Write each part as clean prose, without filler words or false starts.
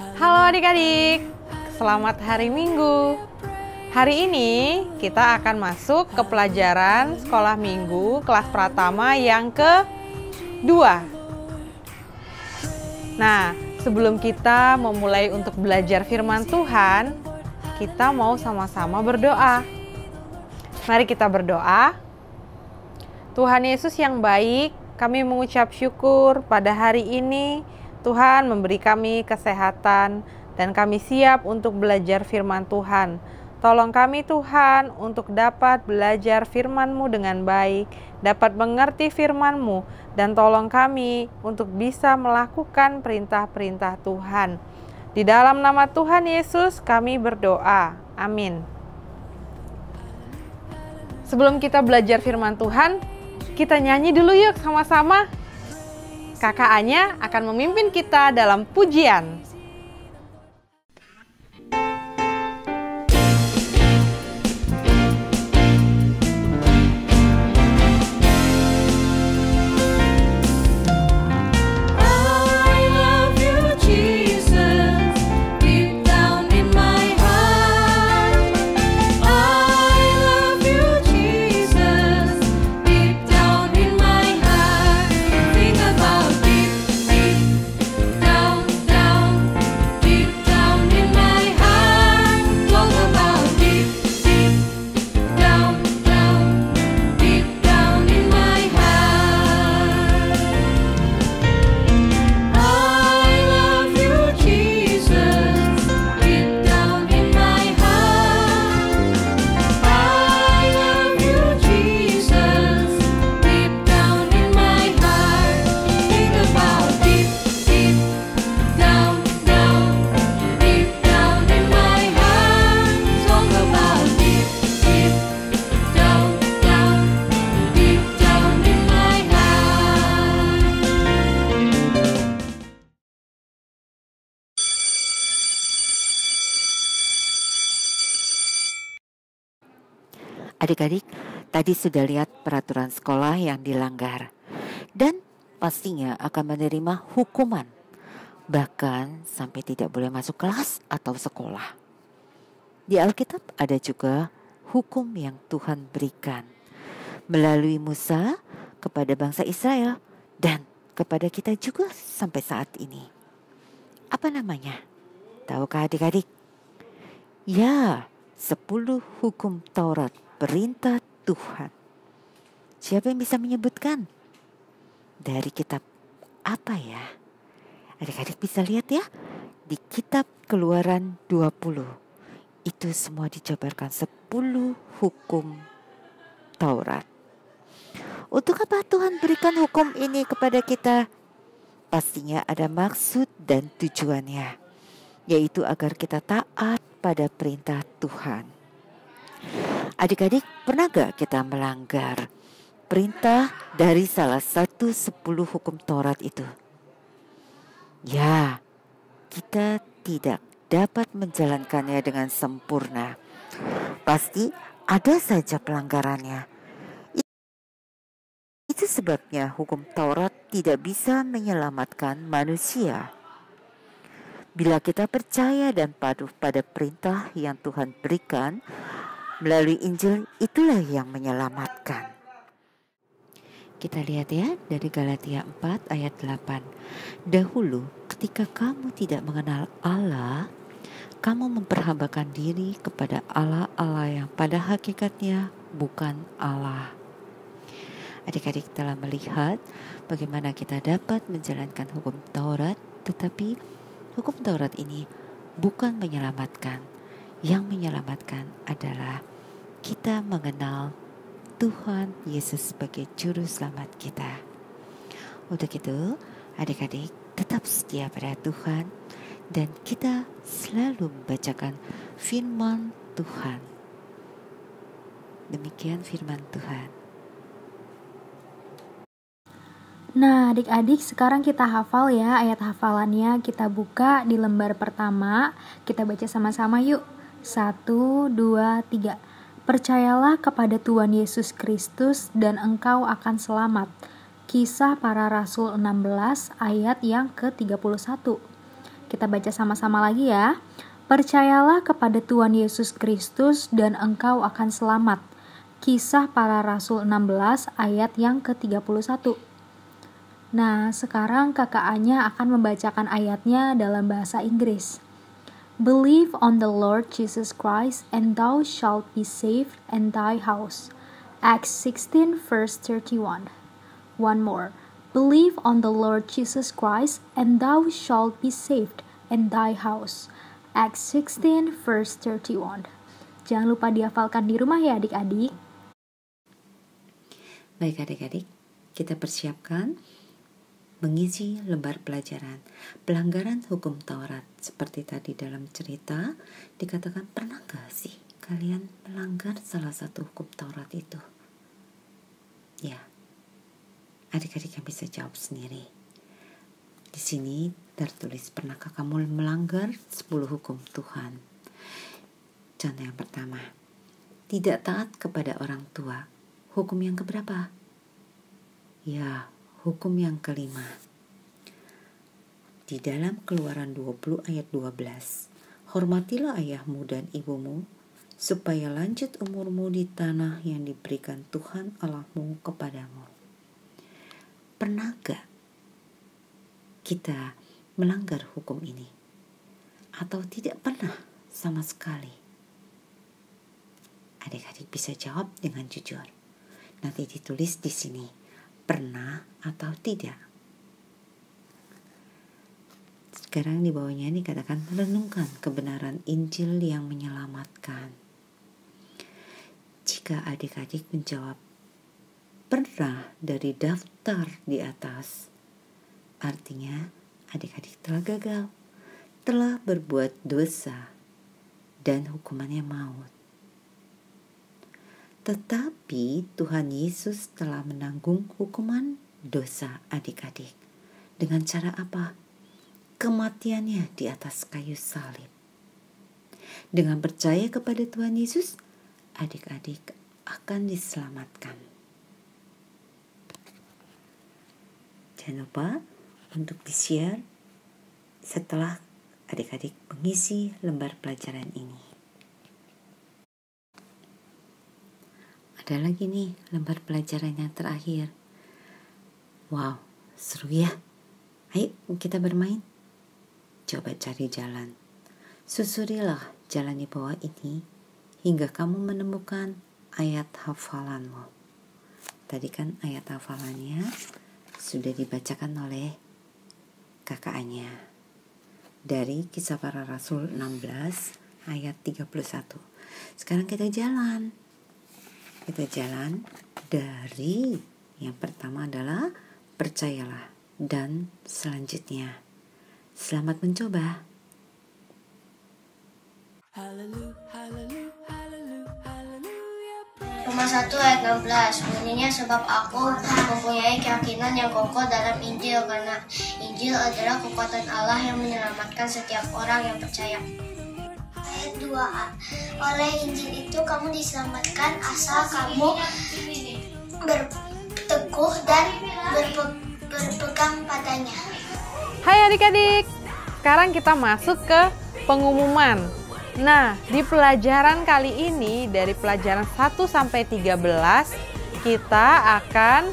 Halo adik-adik, selamat hari Minggu. Hari ini kita akan masuk ke pelajaran sekolah minggu kelas pratama yang kedua. Nah, sebelum kita memulai untuk belajar firman Tuhan, kita mau sama-sama berdoa. Mari kita berdoa. Tuhan Yesus yang baik, kami mengucap syukur pada hari ini. Tuhan memberi kami kesehatan dan kami siap untuk belajar firman Tuhan. Tolong kami Tuhan untuk dapat belajar firman-Mu dengan baik, dapat mengerti firman-Mu, dan tolong kami untuk bisa melakukan perintah-perintah Tuhan. Di dalam nama Tuhan Yesus kami berdoa. Amin. Sebelum kita belajar firman Tuhan, kita nyanyi dulu yuk sama-sama. Kakak Anya akan memimpin kita dalam pujian. Adik-adik, tadi sudah lihat peraturan sekolah yang dilanggar dan pastinya akan menerima hukuman, bahkan sampai tidak boleh masuk kelas atau sekolah. Di Alkitab ada juga hukum yang Tuhan berikan melalui Musa kepada bangsa Israel dan kepada kita juga sampai saat ini. Apa namanya? Tahukah adik-adik? Ya, 10 hukum Taurat, perintah Tuhan. Siapa yang bisa menyebutkan? Dari kitab apa ya? Adik-adik bisa lihat ya, di kitab Keluaran 20. Itu semua dijabarkan 10 hukum Taurat. Untuk apa Tuhan berikan hukum ini kepada kita? Pastinya ada maksud dan tujuannya, yaitu agar kita taat pada perintah Tuhan. Adik-adik, pernah gak kita melanggar perintah dari salah satu 10 hukum Taurat itu? Ya, kita tidak dapat menjalankannya dengan sempurna. Pasti ada saja pelanggarannya. Itu sebabnya hukum Taurat tidak bisa menyelamatkan manusia. Bila kita percaya dan patuh pada perintah yang Tuhan berikan melalui Injil, itulah yang menyelamatkan. Kita lihat ya dari Galatia 4 ayat 8. Dahulu ketika kamu tidak mengenal Allah, kamu memperhambakan diri kepada Allah-Allah yang pada hakikatnya bukan Allah. Adik-adik telah melihat bagaimana kita dapat menjalankan hukum Taurat, tetapi hukum Taurat ini bukan menyelamatkan. Yang menyelamatkan adalah kita mengenal Tuhan Yesus sebagai juru selamat kita. Untuk itu, adik-adik tetap setia pada Tuhan dan kita selalu membacakan firman Tuhan. Demikian firman Tuhan. Nah, adik-adik, sekarang kita hafal ya ayat hafalannya. Kita buka di lembar pertama. Kita baca sama-sama yuk. 1, 2, 3. Percayalah kepada Tuhan Yesus Kristus dan engkau akan selamat. Kisah para Rasul 16 ayat yang ke-31. Kita baca sama-sama lagi ya. Percayalah kepada Tuhan Yesus Kristus dan engkau akan selamat. Kisah Para Rasul 16 ayat yang ke-31. Nah, sekarang kakak Anya akan membacakan ayatnya dalam bahasa Inggris. Believe on the Lord Jesus Christ and thou shalt be saved and thy house. Acts 16 verse 31. One more. Believe on the Lord Jesus Christ and thou shalt be saved and thy house. Acts 16 verse 31. Jangan lupa dihafalkan di rumah ya adik-adik. Baik adik-adik, kita persiapkan mengisi lembar pelajaran pelanggaran hukum Taurat. Seperti tadi dalam cerita dikatakan, pernah gak sih kalian melanggar salah satu hukum Taurat itu? Ya, adik-adik yang bisa jawab sendiri. Di sini tertulis, pernahkah kamu melanggar 10 hukum Tuhan? Contoh yang pertama, tidak taat kepada orang tua. Hukum yang keberapa? Ya, hukum yang kelima. Di dalam Keluaran 20 ayat 12, hormatilah ayahmu dan ibumu, supaya lanjut umurmu di tanah yang diberikan Tuhan Allahmu kepadamu. Pernah gak kita melanggar hukum ini? Atau tidak pernah sama sekali? Adik-adik bisa jawab dengan jujur. Nanti ditulis di sini, pernah atau tidak. Sekarang di bawahnya ini katakan, renungkan kebenaran Injil yang menyelamatkan. Jika adik-adik menjawab pernah dari daftar di atas, artinya adik-adik telah gagal, telah berbuat dosa, dan hukumannya maut. Tetapi Tuhan Yesus telah menanggung hukuman dosa adik-adik. Dengan cara apa? Kematiannya di atas kayu salib. Dengan percaya kepada Tuhan Yesus, adik-adik akan diselamatkan. Jangan lupa untuk di-share setelah adik-adik mengisi lembar pelajaran ini. Ada lagi nih lembar pelajaran yang terakhir. Wow, seru ya. Ayo kita bermain. Coba cari jalan. Susurilah jalan di bawah ini hingga kamu menemukan ayat hafalanmu. Tadi kan ayat hafalannya sudah dibacakan oleh kakak Anya. Dari Kisah Para Rasul 16 ayat 31. Sekarang kita jalan. Kita jalan dari yang pertama adalah percayalah, dan selanjutnya selamat mencoba. Roma 1 ayat 16 bunyinya, sebab aku mempunyai keyakinan yang kokoh dalam Injil, karena Injil adalah kekuatan Allah yang menyelamatkan setiap orang yang percaya. Ayat 2a, oleh Injil itu kamu diselamatkan asal kamu berteguh dan berpegang padanya. Hai adik-adik, sekarang kita masuk ke pengumuman. Nah, di pelajaran kali ini dari pelajaran 1 sampai 13 kita akan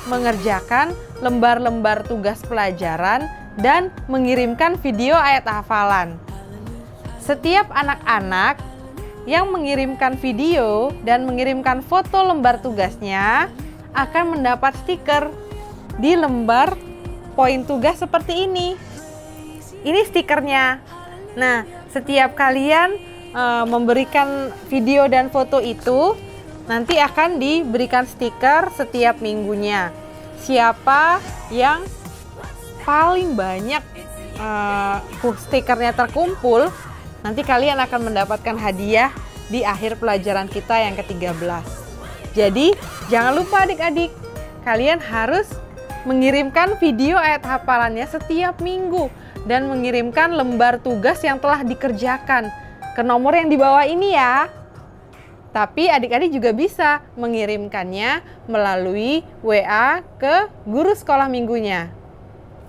mengerjakan lembar-lembar tugas pelajaran dan mengirimkan video ayat hafalan. Setiap anak-anak yang mengirimkan video dan mengirimkan foto lembar tugasnya akan mendapat stiker di lembar poin tugas seperti ini. Ini stikernya. Nah, setiap kalian memberikan video dan foto itu, nanti akan diberikan stiker setiap minggunya. Siapa yang paling banyak stikernya terkumpul, nanti kalian akan mendapatkan hadiah di akhir pelajaran kita yang ke-13. Jadi, jangan lupa adik-adik, kalian harus mengirimkan video ayat hafalannya setiap minggu dan mengirimkan lembar tugas yang telah dikerjakan ke nomor yang di bawah ini ya. Tapi adik-adik juga bisa mengirimkannya melalui WA ke guru sekolah minggunya.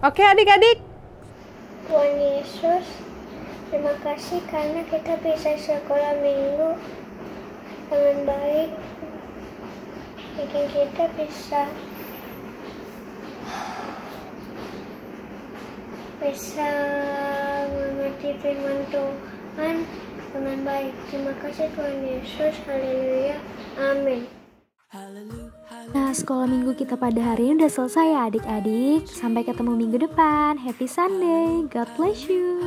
Oke adik-adik? Tuhan Yesus, terima kasih karena kita bisa sekolah minggu dengan baik. Bikin kita bisa mengerti firman Tuhan dengan baik. Terima kasih Tuhan Yesus. Haleluya. Amin. Nah, sekolah minggu kita pada hari ini udah selesai ya adik-adik. Sampai ketemu minggu depan. Happy Sunday. God bless you.